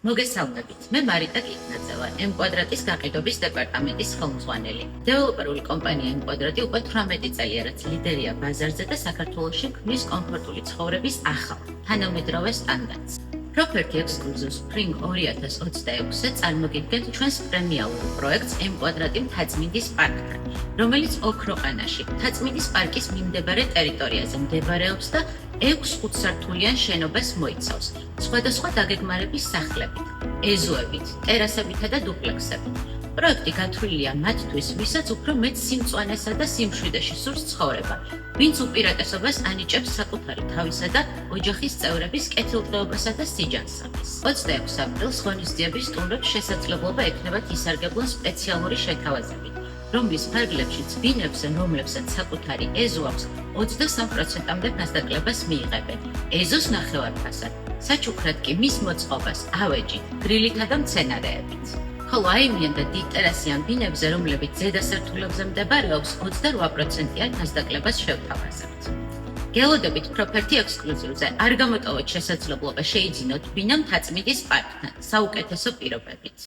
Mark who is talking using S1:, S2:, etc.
S1: მოგესალმებით. მე მარიტა კიკნაძე ვარ, M-კვადრატის გაყიდვების დეპარტამენტის ხელმძღვანელი. დეველოპერული კომპანია M-კვადრატი უკვე 18 წელია, რაც ლიდერია ბაზარზე და საქართველოში ქმნის კომფორტული ცხოვრების ახალ, თანამედროვე სტანდარტს. Property Exclusive Spring 2026-ზე წარმოგიდგენთ ჩვენს პრემიალურ პროექტს M-კვადრატი მთაწმინდის პარკთან, რომელიც ოქროყანაში, მთაწმინდის პარკის მიმდებარე ტერიტორიაზე მდებარეობს და 6 ხუთსართულიან შენობას მოიცავს, სხვადასხვა დაგეგმარების სახლებით, ეზოებით, ტერასებითა და დუპლექსებით. პროექტი გათვლილია მათთვის, ვისაც უფრო მეტ სიმწვანესა და სიმშვიდეში სურს ცხოვრება, ვინც უპირატესობას ანიჭებს საკუთარი თავისა და ოჯახის წევრების კეთილდღეობასა და სიჯანსაღეს. 26 აპრილს ღონისძიების სტუმრებს შესაძლებლობა ექნებათ ისარგებლონ სპეციალური შეთავაზებით, რომლის ფარგლებშიც ბინებზე, რომლებსაც საკუთარი ეზო აქვს, 23%-მდე ფასდაკლებას მიიღებენ. ეზოს ნახევარფასად, საჩუქრად კი მის მოწყობას ავეჯით, გრილითა და მცენარეებით. ხოლო აიმიან და დიდტერასიან ბინებზე, რომლებიც ზედა სართულებზე მდებარეობს, 28%-იან ფასდაკლებას შევთავაზებთ. გელოდებით Property Exclusive-ზე არ გამოტოვოთ შესაძლებლობა შეიძინოთ ბინა მთაწმინდის პარკთან, საუკეთესო პირობებით.